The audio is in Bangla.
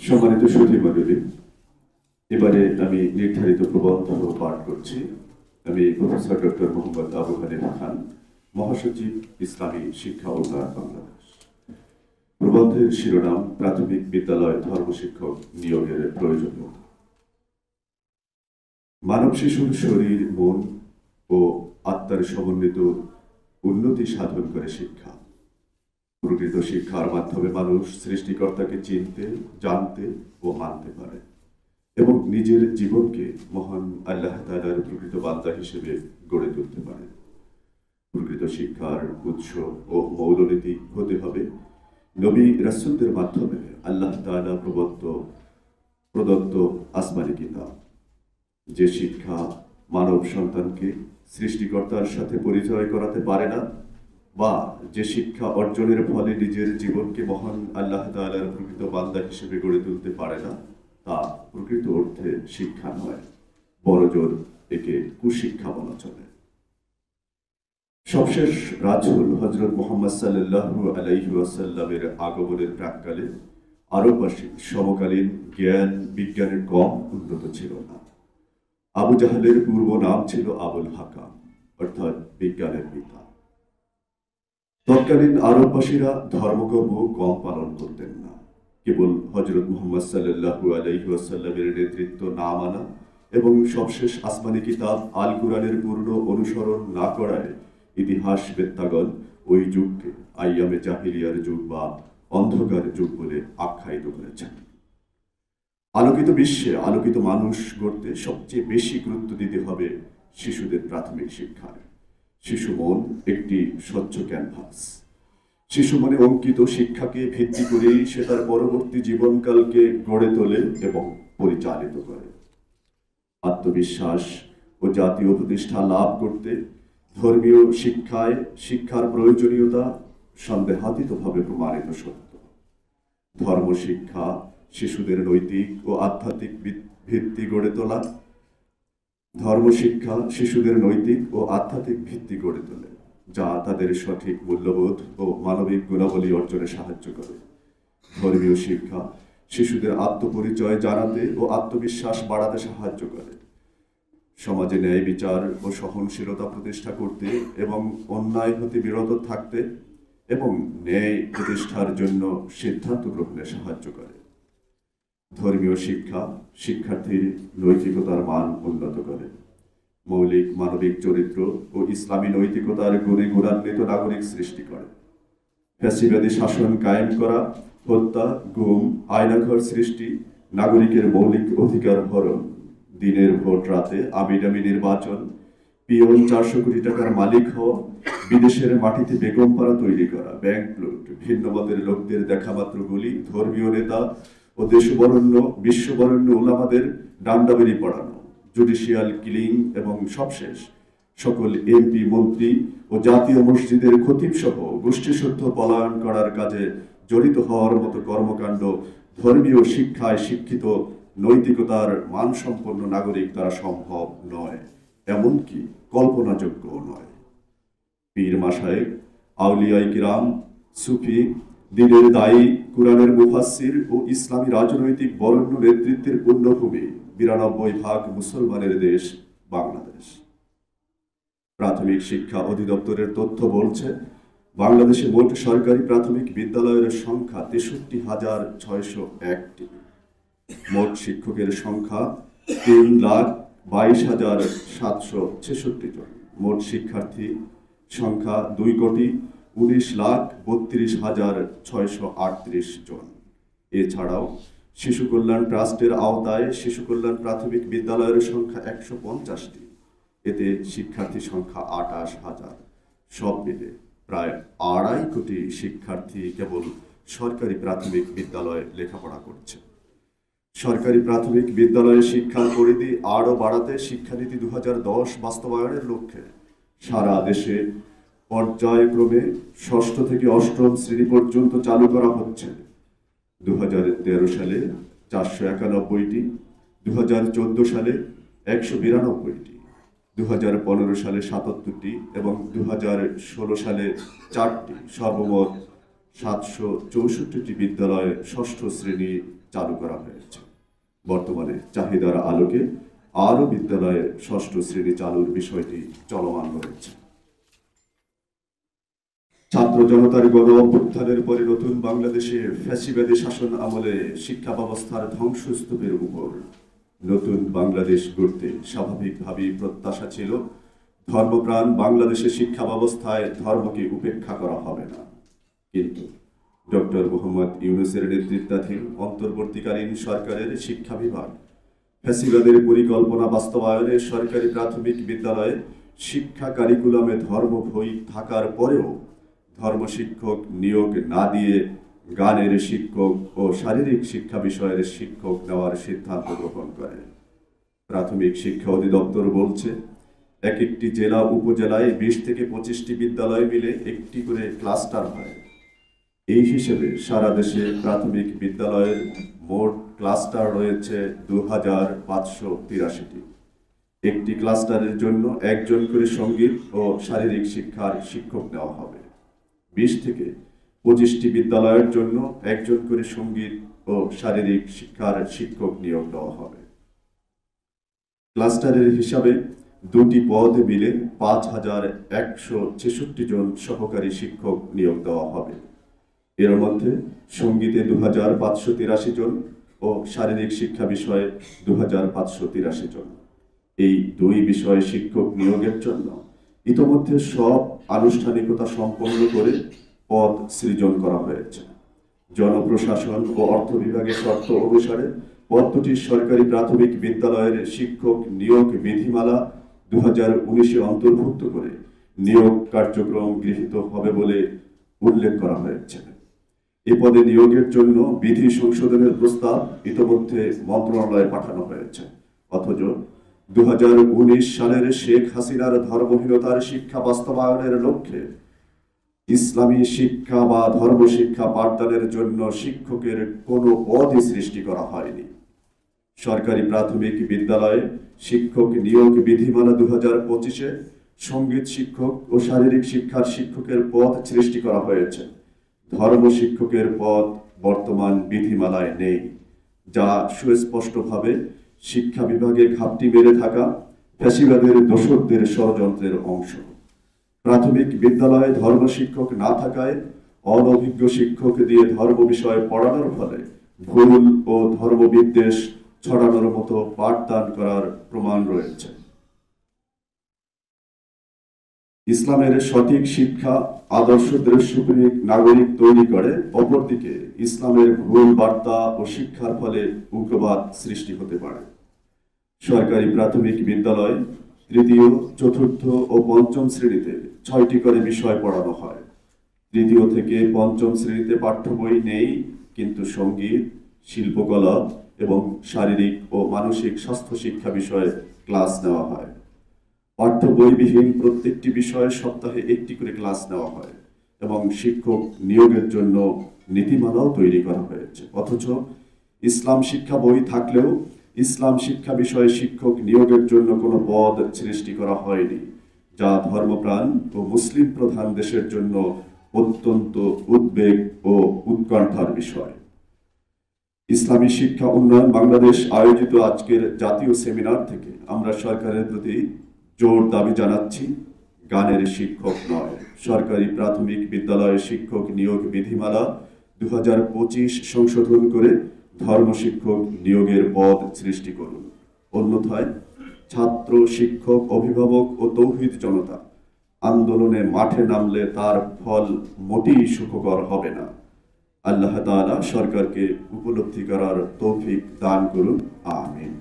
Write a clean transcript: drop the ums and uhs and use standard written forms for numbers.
সম্মানিত সুধী মণ্ডলী, এবারে আমি নির্ধারিত প্রবন্ধ পাঠ করছি। আমি প্রফেসর ডক্টর মোহাম্মদ আবু হানিফ খান, মহাসচিব, ইসলামী শিক্ষা উন্নয়ন বাংলাদেশ। প্রবন্ধের শিরোনাম প্রাথমিক বিদ্যালয় ধর্মশিক্ষক নিয়োগের প্রয়োজনীয়তা। মানব শিশুর শরীর, মন ও আত্মার সমন্বিত উন্নতি সাধন করে শিক্ষা। প্রকৃত শিক্ষার মাধ্যমে মানুষ সৃষ্টিকর্তাকে চিনতে, জানতে ও মানতে পারে এবং নিজের জীবনকে মহান আল্লাহ তাআলার প্রকৃত বান্দা হিসেবে গড়ে তুলতে পারে। প্রকৃত শিক্ষার উৎস ও মৌলনীতি হতে হবে নবী রাসূলদের মাধ্যমে আল্লাহ তাআলা প্রদত্ত আসমানী কিতাব। যে শিক্ষা মানব সন্তানকে সৃষ্টিকর্তার সাথে পরিচয় করাতে পারে না, বা যে শিক্ষা অর্জনের ফলে নিজের জীবনকে মহান আল্লাহ তাআলার প্রকৃত বান্দা হিসেবে গড়ে তুলতে পারে না, তা প্রকৃত অর্থে শিক্ষা নয়, বড়জোর একে কুশিক্ষা বলা চলে। সবশেষ রাসূল হযরত মুহাম্মদ সাল্লাল্লাহু আলাইহি ওয়াসাল্লামের আগমনের প্রাক্কালে আরববাসীর সমকালীন জ্ঞান বিজ্ঞানের কম উন্নত ছিল না। আবু জাহলের পূর্ব নাম ছিল আবুল হাকাম, অর্থাৎ বিজ্ঞানের পিতা। তৎকালীন আরববাসীরা ধর্মকর্ম কম পালন করতেন না। কেবল হযরত মুহাম্মদ সাল্লাল্লাহু আলাইহি ওয়াসাল্লামের নেতৃত্ব না মানা এবং সবশেষ আসমানী কিতাব আল কুরআনের পূর্ণ অনুসরণ না করায় ইতিহাসবেত্তাগণ ওই যুগকে আইয়ামে জাহিলিয়ার যুগ বা অন্ধকার যুগ বলে আখ্যায়িত করেছেন। আলোকিত বিশ্বে আলোকিত মানুষ গড়তে সবচেয়ে বেশি গুরুত্ব দিতে হবে শিশুদের প্রাথমিক শিক্ষায়। শিশু মন একটি স্বচ্ছ ক্যানভাস। শিশু মনে অঙ্কিত শিক্ষাকে ভিত্তি করেই সে তার পরবর্তী জীবনকালকে গড়ে তোলে এবং পরিচালিত করে। আত্মবিশ্বাস ও জাতীয় প্রতিষ্ঠা লাভ করতে ধর্মীয় শিক্ষার প্রয়োজনীয়তা সন্দেহাতীতভাবে প্রমাণিত সত্য। ধর্মশিক্ষা শিশুদের নৈতিক ও আধ্যাত্মিক ভিত্তি গড়ে তোলা ধর্মশিক্ষা শিশুদের নৈতিক ও আধ্যাত্মিক ভিত্তি গড়ে তোলে, যা তাদের সঠিক মূল্যবোধ ও মানবিক গুণাবলী অর্জনে সাহায্য করে। ধর্মীয় শিক্ষা শিশুদের আত্মপরিচয় জানাতে ও আত্মবিশ্বাস বাড়াতে সাহায্য করে। সমাজে ন্যায় বিচার ও সহনশীলতা প্রতিষ্ঠা করতে এবং অন্যায় হতে বিরত থাকতে এবং ন্যায় প্রতিষ্ঠার জন্য সিদ্ধান্ত গ্রহণে সাহায্য করে। ধর্মীয় শিক্ষা শিক্ষার্থীর নৈতিকতার মান উন্নত করে, মৌলিক মানবিক চরিত্র ও ইসলামী নৈতিকতার গুণে গুণান্বিত নাগরিক সৃষ্টি করে। ফ্যাসিবাদী শাসন কায়েম করা, হত্যা, গুম, আয়নাঘর সৃষ্টি, নাগরিকের মৌলিক অধিকার হরণ, দিনের ভোট রাতে আমিডামি নির্বাচন, পিওন 400 কোটি টাকার মালিক হওয়া, বিদেশের মাটিতে বেগমপাড়া তৈরি করা, ব্যাংক লুট, ভিন্ন মতের লোকদের দেখামাত্র গুলি, ধর্মীয় নেতা ও দেশবরেণ্য বিশ্ববরেণ্য উলামাদের ডান্ডাবেরি পড়ানো, জুডিশিয়াল কিলিং এবং সবশেষ সকল এমপি, মন্ত্রী ও জাতীয় মসজিদের খতিব সহ গোষ্ঠীশুদ্ধ পলায়ন করার কাজে জড়িত হওয়ার মতো কর্মকাণ্ড ধর্মীয় শিক্ষায় শিক্ষিত নৈতিকতার মানসম্পন্ন নাগরিক দ্বারা সম্ভব নয়, এমনকি কল্পনাযোগ্য নয়। পীর মাশায়েখ, আউলিয়ায়ে কিরাম, সুফি, দ্বীনের দায়ী, কুরআনের মুফাসসির ও ইসলামী রাজনৈতিক বরেণ্য নেতৃত্বের পুণ্যভূমি 92% মুসলমানের দেশ বাংলাদেশ। প্রাথমিক শিক্ষা অধিদপ্তরের তথ্য বলছে, বাংলাদেশে মোট সরকারি প্রাথমিক বিদ্যালয়ের সংখ্যা 63,601টি। মোট শিক্ষকের সংখ্যা 3,22,766 জন। মোট শিক্ষার্থী সংখ্যা 2,19,32,638 জন। এছাড়াও শিশু কল্যাণ ট্রাস্টের আওতায় শিশু কল্যাণ প্রাথমিক বিদ্যালয়ের সংখ্যা 150টি। এতে শিক্ষার্থী সংখ্যা 28,000। সব মিলে প্রায় 2.5 কোটি শিক্ষার্থী কেবল সরকারি প্রাথমিক বিদ্যালয়ে লেখাপড়া করছে। সরকারি প্রাথমিক বিদ্যালয়ে শিক্ষার পরিধি আরও বাড়াতে শিক্ষানীতি 2010 বাস্তবায়নের লক্ষ্যে সারা দেশে পর্যায়ক্রমে 6ষ্ঠ থেকে 8ম শ্রেণী পর্যন্ত চালু করা হচ্ছে। 2013 সালে 491টি, 2014 সালে 192টি, 2015 সালে 77টি এবং 2016 সালে 4টি, সর্বমোট 764টি বিদ্যালয়ে 6ষ্ঠ শ্রেণী চালু করা হয়েছে। বর্তমানে চাহিদার আলোকে আরও বিদ্যালয়ে ষষ্ঠ শ্রেণী চালুর বিষয়টি চলমান রয়েছে। ছাত্র জনতার গণ অভ্যুত্থানের পরে নতুন বাংলাদেশে ফ্যাসিবাদী শাসন আমলে শিক্ষা ব্যবস্থার ধ্বংসস্তূপের উপর নতুন বাংলাদেশ গড়তে স্বাভাবিকভাবেই প্রত্যাশা ছিল ধর্মপ্রাণ বাংলাদেশের শিক্ষা ব্যবস্থায় ধর্মকে উপেক্ষা করা হবে না। কিন্তু ডক্টর মোহাম্মদ ইউনূসের নেতৃত্বাধীন অন্তর্বর্তীকালীন সরকারের শিক্ষা বিভাগ ফ্যাসিবাদের পরিকল্পনা বাস্তবায়নে সরকারি প্রাথমিক বিদ্যালয়ে শিক্ষা কারিকুলামে ধর্ম বই থাকার পরেও ধর্ম শিক্ষক নিয়োগ না দিয়ে গানের শিক্ষক ও শারীরিক শিক্ষা বিষয়ের শিক্ষক নেওয়ার সিদ্ধান্ত গ্রহণ করে। প্রাথমিক শিক্ষা অধিদপ্তর বলছে, এক একটি জেলা উপজেলায় 20 থেকে 25টি বিদ্যালয় মিলে একটি করে ক্লাস্টার হয়। এই হিসেবে সারা দেশে প্রাথমিক বিদ্যালয়ের মোট ক্লাস্টার রয়েছে 2583টি। একটি ক্লাস্টারের জন্য একজন করে সঙ্গীত ও শারীরিক শিক্ষার শিক্ষক নেওয়া হবে। 20 থেকে 25টি বিদ্যালয়ের জন্য একজন করে সঙ্গীত ও শারীরিক শিক্ষার শিক্ষক নিয়োগ দেওয়া হবে। ক্লাস্টারের হিসাবে 2টি পদ মিলে 5166 জন সহকারী শিক্ষক নিয়োগ দেওয়া হবে। এর মধ্যে সঙ্গীতে 2583 জন ও শারীরিক শিক্ষা বিষয়ে 2583 জন। এই দুই বিষয়ে শিক্ষক নিয়োগের জন্য ইতোমধ্যে সব আনুষ্ঠানিকতা সম্পন্ন করে পদ সৃজন করা হয়েছে। জনপ্রশাসন ও অর্থ বিভাগের শর্ত অনুসারে পদ দুটি সরকারি প্রাথমিক বিদ্যালয়ের শিক্ষক নিয়োগ বিধিমালা 2019-এ অন্তর্ভুক্ত করে নিয়োগ কার্যক্রম গৃহীত হবে বলে উল্লেখ করা হয়েছে। এ পদে নিয়োগের জন্য বিধি সংশোধনের প্রস্তাব ইতোমধ্যে মন্ত্রণালয়ে পাঠানো হয়েছে। অথচ 2019 সালের শেখ হাসিনার ধর্মহীনতার শিক্ষা বাস্তবায়নের লক্ষ্যে ইসলামী শিক্ষা বা ধর্ম শিক্ষা পাঠদানের জন্য শিক্ষকের কোনো পদই সৃষ্টি করা হয়নি। সরকারি প্রাথমিক বিদ্যালয়ে শিক্ষক নিয়োগ বিধিমালা 2025-এ সঙ্গীত শিক্ষক ও শারীরিক শিক্ষার শিক্ষকের পদ সৃষ্টি করা হয়েছে। ধর্ম শিক্ষকের পদ বর্তমান বিধিমালায় নেই, যা সুস্পষ্টভাবে শিক্ষা বিভাগে ঘাপটি মেরে থাকা ফ্যাসিবাদের দোসরদের ষড়যন্ত্রের অংশ। প্রাথমিক বিদ্যালয়ে ধর্ম শিক্ষক না থাকায় অনভিজ্ঞ শিক্ষক দিয়ে ধর্ম বিষয়ে পড়ানোর ফলে ভুল ও ধর্মবিদ্বেষ ছড়ানোর মতো পাঠদান করার প্রমাণ রয়েছে। ইসলামের সঠিক শিক্ষা আদর্শদের সুপ্রিক নাগরিক তৈরি করে, অপরদিকে ইসলামের ভুল বার্তা ও শিক্ষার ফলে উগ্রবাদ সৃষ্টি হতে পারে। সরকারি প্রাথমিক বিদ্যালয় তৃতীয়, চতুর্থ ও পঞ্চম শ্রেণীতে 6টি করে বিষয় পড়ানো হয়। তৃতীয় থেকে পঞ্চম শ্রেণীতে পাঠ্য বই নেই, কিন্তু সঙ্গীত, শিল্পকলা এবং শারীরিক ও মানসিক স্বাস্থ্য শিক্ষা বিষয়ে ক্লাস নেওয়া হয়। পাঠ্য বইবিহীন প্রত্যেকটি বিষয়ে সপ্তাহে একটি করে ক্লাস নেওয়া হয় এবং শিক্ষক নিয়োগের জন্য নীতিমালাও তৈরি করা হয়েছে। অথচ ইসলাম শিক্ষা বই থাকলেও ইসলাম শিক্ষা বিষয়ে শিক্ষক নিয়োগের জন্য কোনো পদ সৃষ্টি করা হয়নি, যা ধর্মপ্রাণ ও মুসলিম প্রধান দেশের জন্য অত্যন্ত উদ্বেগ ও উৎকণ্ঠার বিষয়। ইসলামী শিক্ষা উন্নয়ন বাংলাদেশ আয়োজিত আজকের জাতীয় সেমিনার থেকে আমরা সরকারের প্রতি জোর দাবি জানাচ্ছি, গানের শিক্ষক নয়, সরকারি প্রাথমিক বিদ্যালয়ের শিক্ষক নিয়োগ বিধিমালা 2025 সংশোধন করে ধর্ম শিক্ষক নিয়োগের পদ সৃষ্টি করুন। অন্যথায় ছাত্র, শিক্ষক, অভিভাবক ও তৌহিদ জনতা আন্দোলনে মাঠে নামলে তার ফল মোটেই সুখকর হবে না। আল্লাহ তাআলা সরকারকে উপলব্ধি করার তৌফিক দান করুন। আমিন।